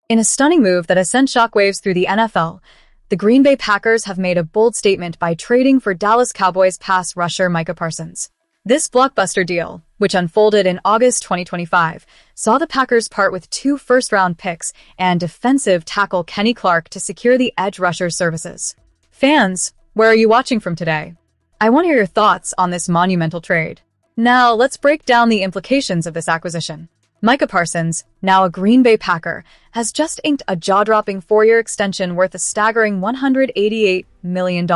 In a stunning move that has sent shockwaves through the NFL, the Green Bay Packers have made a bold statement by trading for Dallas Cowboys pass rusher Micah Parsons. This blockbuster deal, which unfolded in August 2025, saw the Packers part with 2 first-round picks and defensive tackle Kenny Clark to secure the edge rusher's services. Fans, where are you watching from today? I want to hear your thoughts on this monumental trade. Now, let's break down the implications of this acquisition. Micah Parsons, now a Green Bay Packer, has just inked a jaw-dropping 4-year extension worth a staggering $188 million.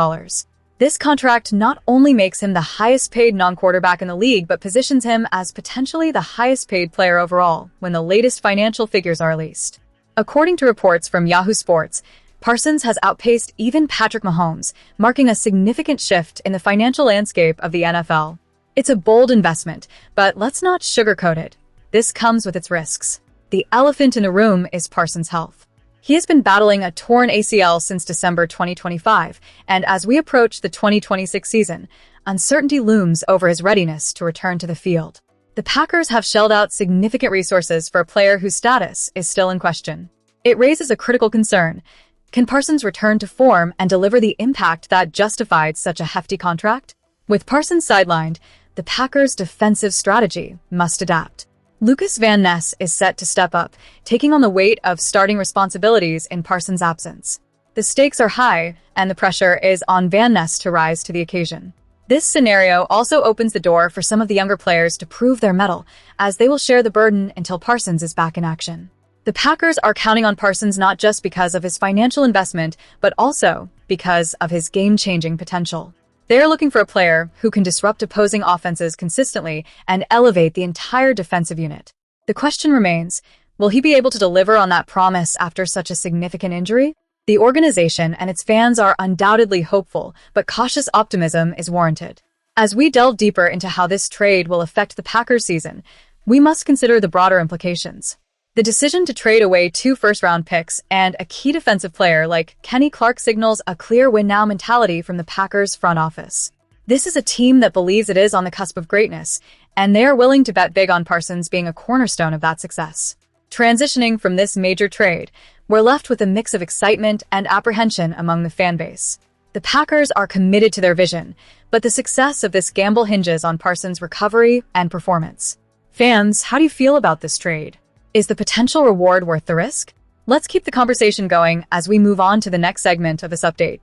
This contract not only makes him the highest-paid non-quarterback in the league, but positions him as potentially the highest-paid player overall when the latest financial figures are released. According to reports from Yahoo Sports, Parsons has outpaced even Patrick Mahomes, marking a significant shift in the financial landscape of the NFL. It's a bold investment, but let's not sugarcoat it. This comes with its risks. The elephant in the room is Parsons' health. He has been battling a torn ACL since December 2025, and as we approach the 2026 season, uncertainty looms over his readiness to return to the field. The Packers have shelled out significant resources for a player whose status is still in question. It raises a critical concern. Can Parsons return to form and deliver the impact that justified such a hefty contract? With Parsons sidelined, the Packers' defensive strategy must adapt. Lukas Van Ness is set to step up, taking on the weight of starting responsibilities in Parsons' absence. The stakes are high, and the pressure is on Van Ness to rise to the occasion. This scenario also opens the door for some of the younger players to prove their mettle, as they will share the burden until Parsons is back in action. The Packers are counting on Parsons not just because of his financial investment, but also because of his game-changing potential. They are looking for a player who can disrupt opposing offenses consistently and elevate the entire defensive unit. The question remains, will he be able to deliver on that promise after such a significant injury? The organization and its fans are undoubtedly hopeful, but cautious optimism is warranted. As we delve deeper into how this trade will affect the Packers' season, we must consider the broader implications. The decision to trade away 2 first-round picks and a key defensive player like Kenny Clark signals a clear win-now mentality from the Packers' front office. This is a team that believes it is on the cusp of greatness, and they are willing to bet big on Parsons being a cornerstone of that success. Transitioning from this major trade, we're left with a mix of excitement and apprehension among the fan base. The Packers are committed to their vision, but the success of this gamble hinges on Parsons' recovery and performance. Fans, how do you feel about this trade? Is the potential reward worth the risk? Let's keep the conversation going as we move on to the next segment of this update.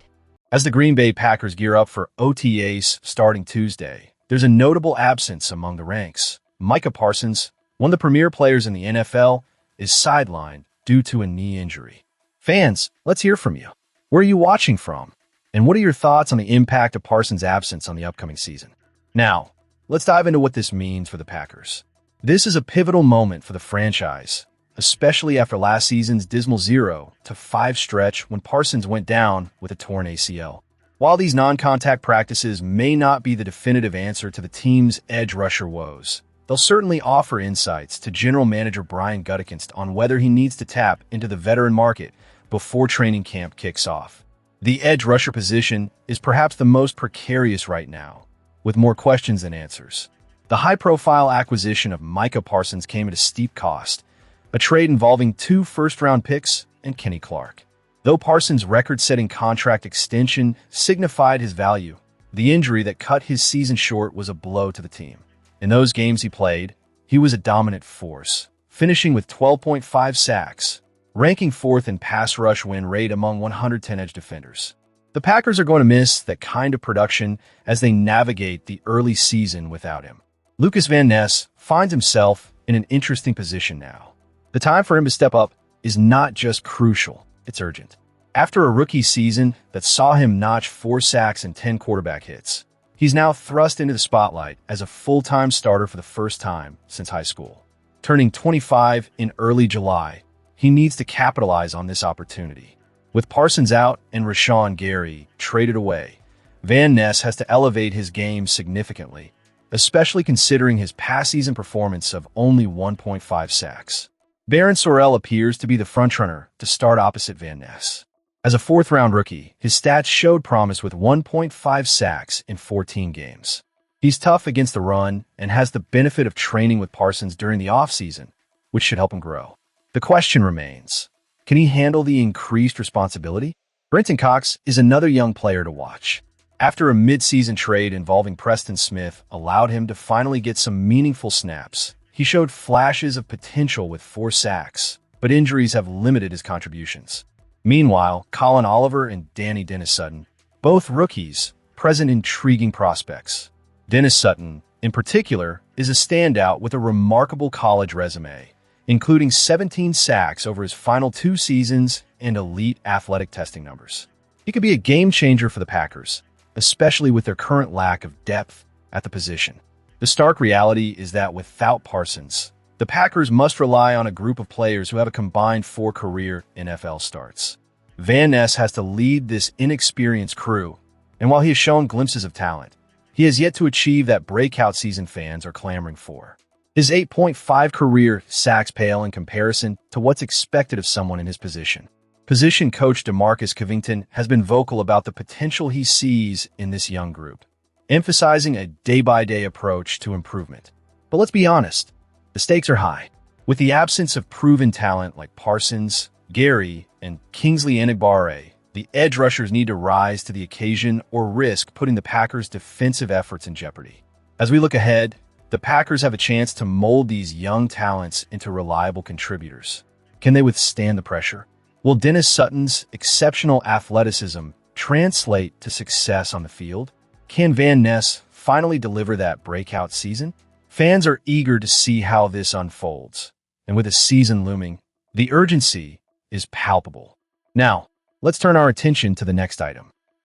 As the Green Bay Packers gear up for OTAs starting Tuesday, there's a notable absence among the ranks. Micah Parsons, one of the premier players in the NFL, is sidelined due to a knee injury. Fans, let's hear from you. Where are you watching from? And what are your thoughts on the impact of Parsons' absence on the upcoming season? Now, let's dive into what this means for the Packers. This is a pivotal moment for the franchise, especially after last season's dismal 0-5 stretch when Parsons went down with a torn ACL. While these non-contact practices may not be the definitive answer to the team's edge rusher woes, they'll certainly offer insights to General Manager Brian Gutekunst on whether he needs to tap into the veteran market before training camp kicks off. The edge rusher position is perhaps the most precarious right now, with more questions than answers. The high-profile acquisition of Micah Parsons came at a steep cost, a trade involving 2 first-round picks and Kenny Clark. Though Parsons' record-setting contract extension signified his value, the injury that cut his season short was a blow to the team. In those games he played, he was a dominant force, finishing with 12.5 sacks, ranking 4th in pass rush win rate among 110 edge defenders. The Packers are going to miss that kind of production as they navigate the early season without him. Lukas Van Ness finds himself in an interesting position now. The time for him to step up is not just crucial, it's urgent. After a rookie season that saw him notch 4 sacks and 10 quarterback hits, he's now thrust into the spotlight as a full-time starter for the first time since high school. Turning 25 in early July, he needs to capitalize on this opportunity. With Parsons out and Rashawn Gary traded away, Van Ness has to elevate his game significantly, especially considering his past season performance of only 1.5 sacks. Barryn Sorrell appears to be the frontrunner to start opposite Van Ness. As a 4th-round rookie, his stats showed promise with 1.5 sacks in 14 games. He's tough against the run and has the benefit of training with Parsons during the offseason, which should help him grow. The question remains, Can he handle the increased responsibility? Brenton Cox is another young player to watch. After a mid-season trade involving Preston Smith allowed him to finally get some meaningful snaps, he showed flashes of potential with 4 sacks, but injuries have limited his contributions. Meanwhile, Colin Oliver and Danny Dennis Sutton, both rookies, present intriguing prospects. Dennis Sutton, in particular, is a standout with a remarkable college resume, including 17 sacks over his final 2 seasons and elite athletic testing numbers. He could be a game-changer for the Packers, especially with their current lack of depth at the position. The stark reality is that without Parsons, the Packers must rely on a group of players who have a combined 4 career NFL starts. Van Ness has to lead this inexperienced crew, and while he has shown glimpses of talent, he has yet to achieve that breakout season fans are clamoring for. His 8.5 career sacks pale in comparison to what's expected of someone in his position. Position coach DeMarcus Covington has been vocal about the potential he sees in this young group, emphasizing a day-by-day approach to improvement. But let's be honest, the stakes are high. With the absence of proven talent like Parsons, Gary, and Kingsley Enagbare, the edge rushers need to rise to the occasion or risk putting the Packers' defensive efforts in jeopardy. As we look ahead, the Packers have a chance to mold these young talents into reliable contributors. Can they withstand the pressure? Will Dennis Sutton's exceptional athleticism translate to success on the field? Can Van Ness finally deliver that breakout season? Fans are eager to see how this unfolds, and with a season looming, the urgency is palpable. Now, let's turn our attention to the next item.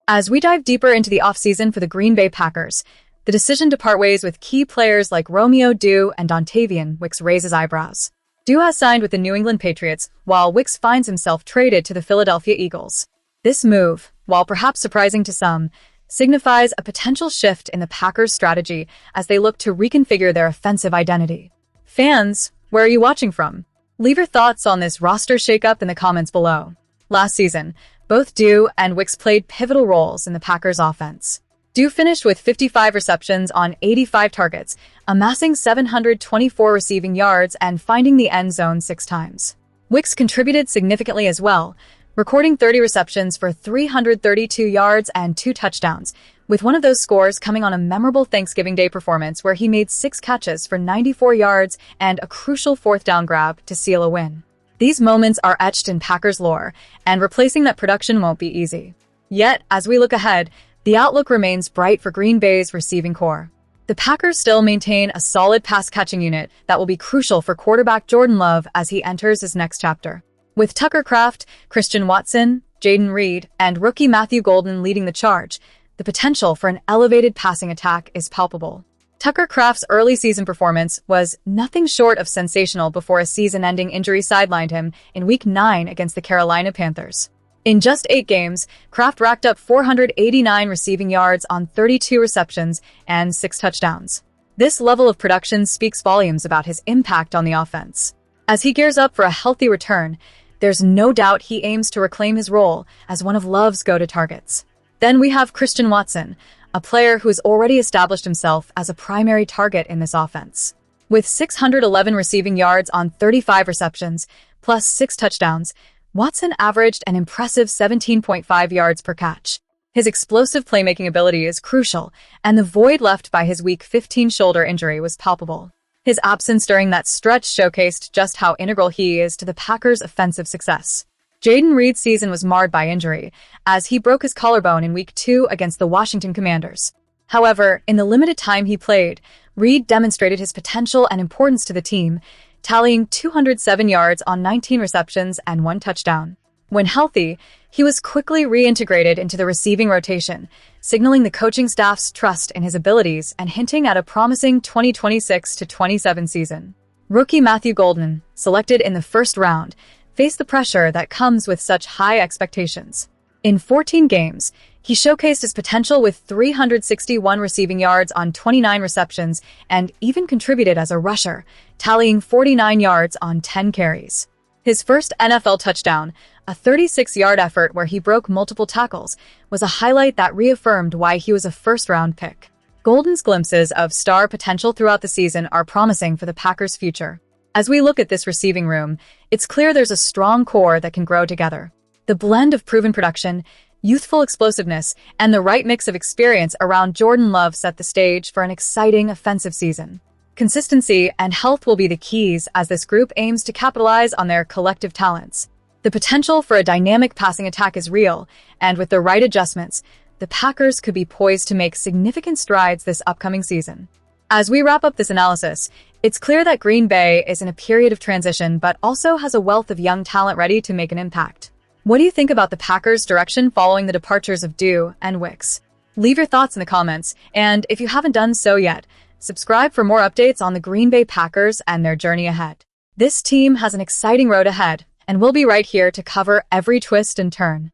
As we dive deeper into the offseason for the Green Bay Packers, the decision to part ways with key players like Romeo, Doubs, and Dontayvion Wicks raises eyebrows. Doubs has signed with the New England Patriots, while Wicks finds himself traded to the Philadelphia Eagles. This move, while perhaps surprising to some, signifies a potential shift in the Packers' strategy as they look to reconfigure their offensive identity. Fans, where are you watching from? Leave your thoughts on this roster shakeup in the comments below. Last season, both Doubs and Wicks played pivotal roles in the Packers' offense. Doubs finished with 55 receptions on 85 targets, amassing 724 receiving yards and finding the end zone 6 times. Wicks contributed significantly as well, recording 30 receptions for 332 yards and 2 touchdowns, with one of those scores coming on a memorable Thanksgiving Day performance where he made 6 catches for 94 yards and a crucial 4th down grab to seal a win. These moments are etched in Packers lore, and replacing that production won't be easy. Yet, as we look ahead, the outlook remains bright for Green Bay's receiving core. The Packers still maintain a solid pass-catching unit that will be crucial for quarterback Jordan Love as he enters his next chapter. With Tucker Kraft, Christian Watson, Jayden Reed, and rookie Matthew Golden leading the charge, the potential for an elevated passing attack is palpable. Tucker Kraft's early season performance was nothing short of sensational before a season-ending injury sidelined him in Week 9 against the Carolina Panthers. In just 8 games, Kraft racked up 489 receiving yards on 32 receptions and 6 touchdowns. This level of production speaks volumes about his impact on the offense. As he gears up for a healthy return, there's no doubt he aims to reclaim his role as one of Love's go-to targets. Then we have Christian Watson, a player who has already established himself as a primary target in this offense. With 611 receiving yards on 35 receptions, plus 6 touchdowns, Watson averaged an impressive 17.5 yards per catch. His explosive playmaking ability is crucial, and the void left by his Week 15 shoulder injury was palpable. His absence during that stretch showcased just how integral he is to the Packers' offensive success. Jayden Reed's season was marred by injury, as he broke his collarbone in Week 2 against the Washington Commanders. However, in the limited time he played, Reed demonstrated his potential and importance to the team, tallying 207 yards on 19 receptions and 1 touchdown. When healthy, he was quickly reintegrated into the receiving rotation, signaling the coaching staff's trust in his abilities and hinting at a promising 2026-27 season. Rookie Matthew Golden, selected in the first round, faced the pressure that comes with such high expectations. In 14 games, he showcased his potential with 361 receiving yards on 29 receptions and even contributed as a rusher, tallying 49 yards on 10 carries. His first NFL touchdown, a 36-yard effort where he broke multiple tackles, was a highlight that reaffirmed why he was a first-round pick. Golden's glimpses of star potential throughout the season are promising for the Packers' future. As we look at this receiving room, it's clear there's a strong core that can grow together. The blend of proven production, youthful explosiveness, and the right mix of experience around Jordan Love set the stage for an exciting offensive season. Consistency and health will be the keys as this group aims to capitalize on their collective talents. The potential for a dynamic passing attack is real, and with the right adjustments, the Packers could be poised to make significant strides this upcoming season. As we wrap up this analysis, it's clear that Green Bay is in a period of transition but also has a wealth of young talent ready to make an impact. What do you think about the Packers' direction following the departures of Doubs and Wicks? Leave your thoughts in the comments, and if you haven't done so yet, subscribe for more updates on the Green Bay Packers and their journey ahead. This team has an exciting road ahead, and we'll be right here to cover every twist and turn.